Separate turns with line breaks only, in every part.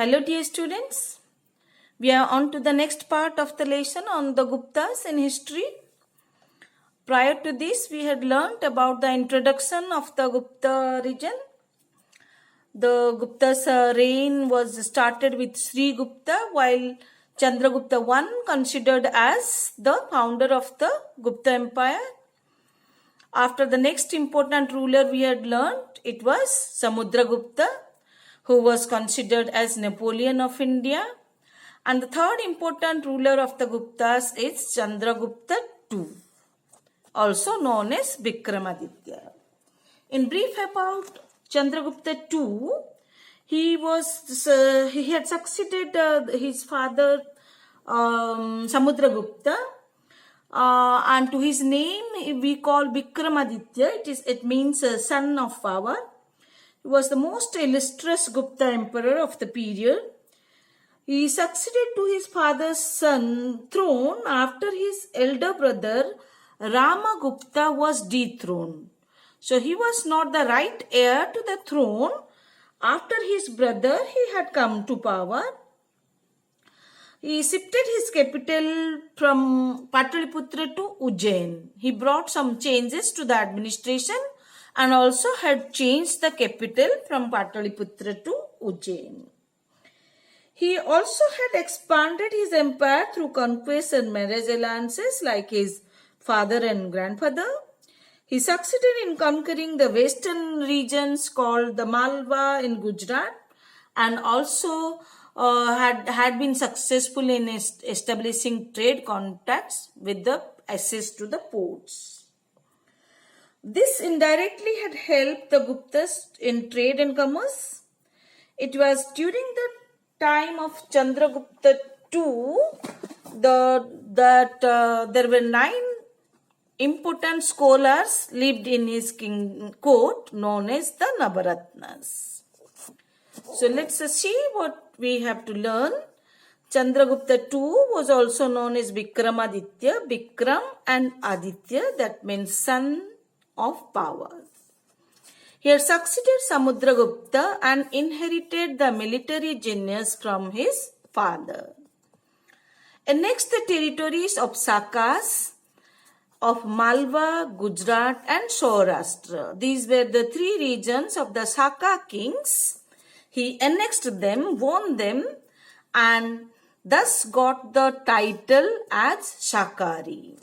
Hello dear students, we are on to the next part of the lesson on the Guptas in history. Prior to this, we had learnt about the introduction of the Gupta region. The Gupta's reign was started with Sri Gupta, while Chandragupta I considered as the founder of the Gupta Empire. After the next important ruler we had learnt, it was Samudragupta, who was considered as Napoleon of India. And the third important ruler of the Guptas is Chandragupta II, also known as Vikramaditya. In brief about Chandragupta II, he had succeeded his father Samudragupta, and to his name we call Vikramaditya. It means son of power. He was the most illustrious Gupta emperor of the period. He succeeded to his father's throne after his elder brother Ramagupta was dethroned. So he was not the right heir to the throne. After his brother, he had come to power. He shifted his capital from Pataliputra to Ujjain. He brought some changes to the administration and also had changed the capital from Pataliputra to Ujjain. He also had expanded his empire through conquests and marriage alliances like his father and grandfather. He succeeded in conquering the western regions called the Malwa in Gujarat, and also had been successful in establishing trade contacts with the access to the ports. This indirectly had helped the Guptas in trade and commerce. It was during the time of Chandragupta II that there were 9 important scholars lived in his court known as the Navaratnas. So let's see what we have to learn. Chandragupta II was also known as Vikramaditya, Vikram and Aditya, that means son of power. He had succeeded Samudragupta and inherited the military genius from his father. And next the territories of Sakas, of Malwa, Gujarat and Saurashtra. These were the 3 regions of the Saka kings. He annexed them, won them, and thus got the title as Shakari.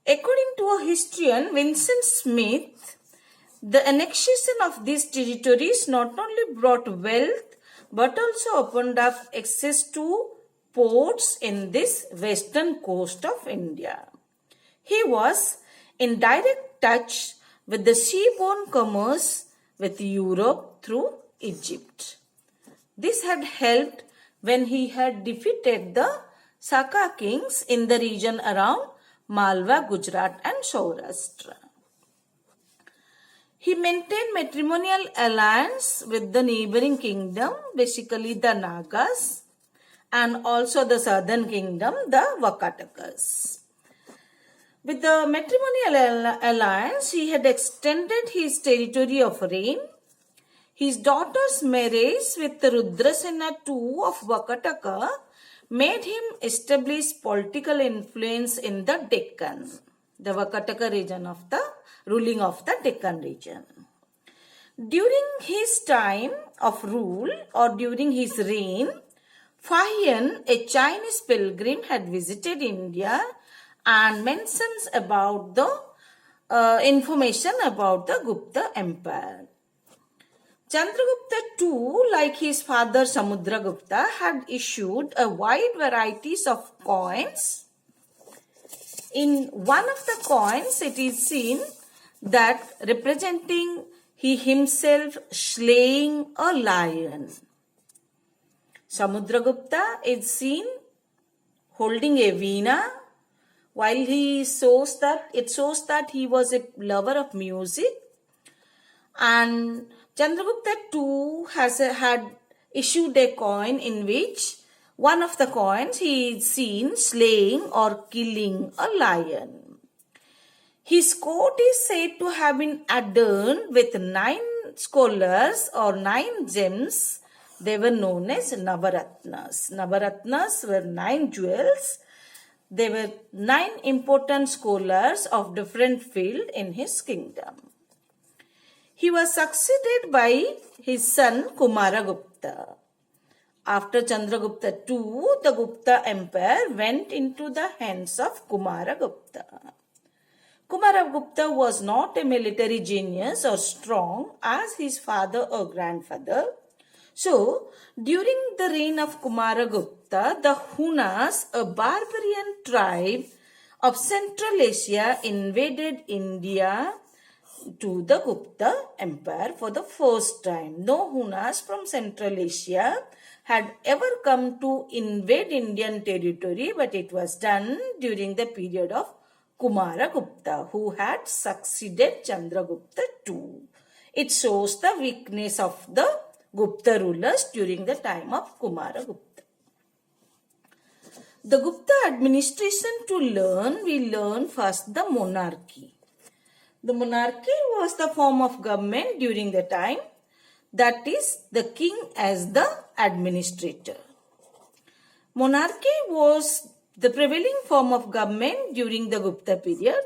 According to a historian, Vincent Smith, the annexation of these territories not only brought wealth but also opened up access to ports in this western coast of India. He was in direct touch with the seaborne commerce with Europe through Egypt. This had helped when he had defeated the Saka kings in the region around Malwa, Gujarat and Saurashtra. He maintained matrimonial alliance with the neighboring kingdom, basically the Nagas, and also the southern kingdom, the Vakatakas. With the matrimonial alliance, he had extended his territory of reign. His daughter's marriage with Rudrasena II of Vakataka made him establish political influence in the Deccan, the Vakataka region of the ruling of the Deccan region. During his time of rule or during his reign, Fahian, a Chinese pilgrim, had visited India and mentions about the information about the Gupta Empire. Chandragupta II, like his father Samudragupta, had issued a wide varieties of coins. In one of the coins, it is seen that representing he himself slaying a lion. Samudragupta is seen holding a veena, while it shows that he was a lover of music. And Chandragupta II had issued a coin in which one of the coins he is seen slaying or killing a lion. His court is said to have been adorned with 9 scholars or 9 gems They were known as Navaratnas. Navaratnas were 9 jewels. They were 9 important scholars of different field in his kingdom. He was succeeded by his son Kumaragupta. After Chandragupta II, the Gupta Empire went into the hands of Kumaragupta. Kumaragupta was not a military genius or strong as his father or grandfather. So, during the reign of Kumaragupta, the Hunas, a barbarian tribe of Central Asia, invaded India to the Gupta Empire for the first time. No Hunas from Central Asia had ever come to invade Indian territory, but it was done during the period of Kumaragupta, who had succeeded Chandragupta II. It shows the weakness of the Gupta rulers during the time of Kumaragupta. The Gupta administration to learn, we learn first the monarchy. The monarchy was the form of government during the time, that is, the king as the administrator. Monarchy was the prevailing form of government during the Gupta period.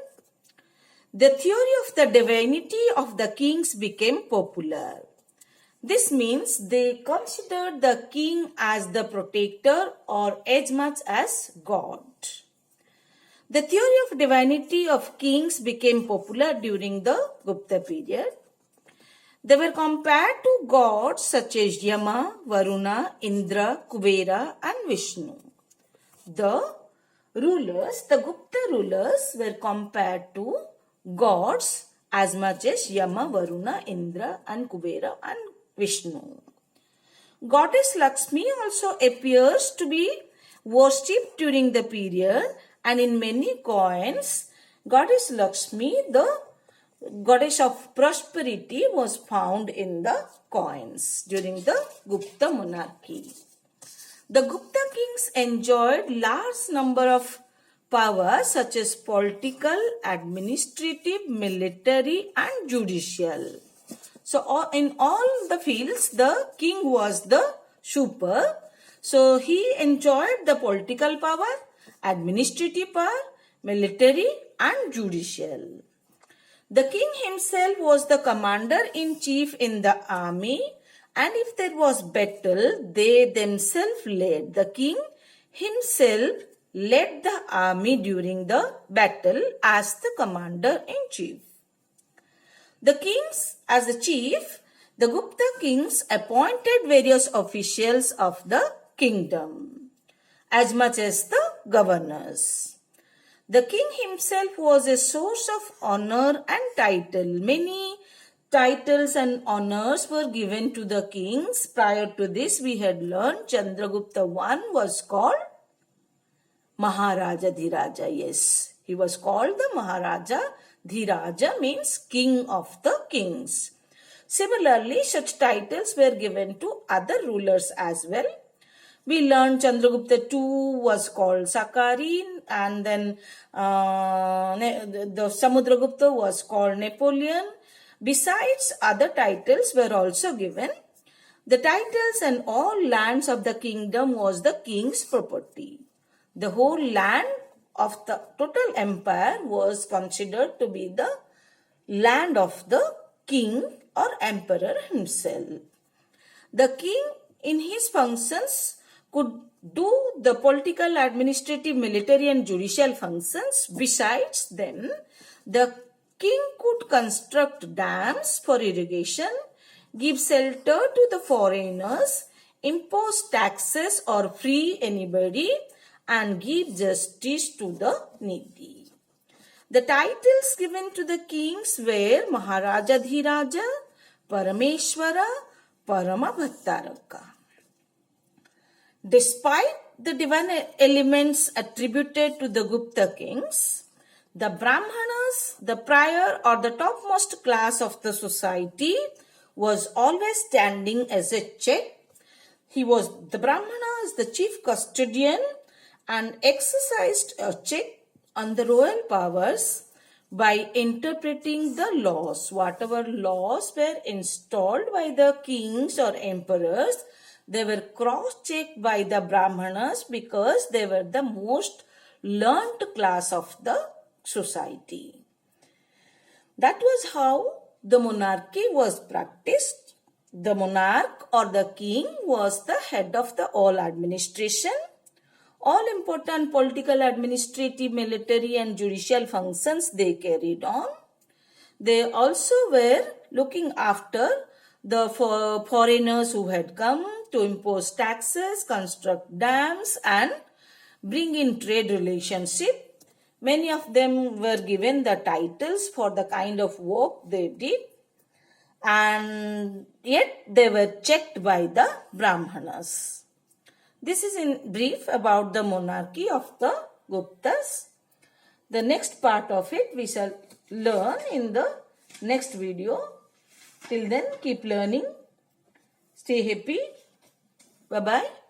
The theory of the divinity of the kings became popular. This means they considered the king as the protector or as much as God. The theory of divinity of kings became popular during the Gupta period. They were compared to gods such as Yama, Varuna, Indra, Kubera and Vishnu. The Gupta rulers were compared to gods as much as Yama, Varuna, Indra and Kubera and Vishnu. Goddess Lakshmi also appears to be worshipped during the period, and in many coins, Goddess Lakshmi, the goddess of prosperity, was found in the coins during the Gupta monarchy. The Gupta kings enjoyed large number of powers such as political, administrative, military and judicial. So in all the fields, the king was the super. So he enjoyed the political power, administrative power, military and judicial. The king himself was the commander-in-chief in the army, and if there was battle, they themselves led. The king himself led the army during the battle as the commander-in-chief. The kings, as the chief, the Gupta kings appointed various officials of the kingdom, as much as the governors. The king himself was a source of honor and title. Many titles and honors were given to the kings. Prior to this, we had learned Chandragupta I was called Maharaja Dhiraja. Yes, he was called the Maharaja. Dhiraja means king of the kings. Similarly, such titles were given to other rulers as well. We learned Chandragupta II was called Sakari, and then the Samudragupta was called Napoleon. Besides, other titles were also given. The titles and all lands of the kingdom was the king's property. The whole land of the total empire was considered to be the land of the king or emperor himself. The king in his functions could do the political, administrative, military and judicial functions. Besides them, the king could construct dams for irrigation, give shelter to the foreigners, impose taxes or free anybody, and give justice to the needy. The titles given to the kings were Maharaja Dhiraja, Parameshwara, Paramabhattaraka. Despite the divine elements attributed to the Gupta kings, the Brahmanas, the prior or the topmost class of the society, was always standing as a check. The Brahmana is the chief custodian and exercised a check on the royal powers by interpreting the laws. Whatever laws were installed by the kings or emperors, They were cross-checked by the Brahmanas because they were the most learned class of the society. That was how the monarchy was practiced. The monarch or the king was the head of the all administration. All important political, administrative, military and judicial functions they carried on. They also were looking after the foreigners who had come to impose taxes, construct dams and bring in trade relationship. Many of them were given the titles for the kind of work they did, and yet they were checked by the Brahmanas. This is in brief about the monarchy of the Guptas. The next part of it we shall learn in the next video. Till then, keep learning. Stay happy. Bye-bye.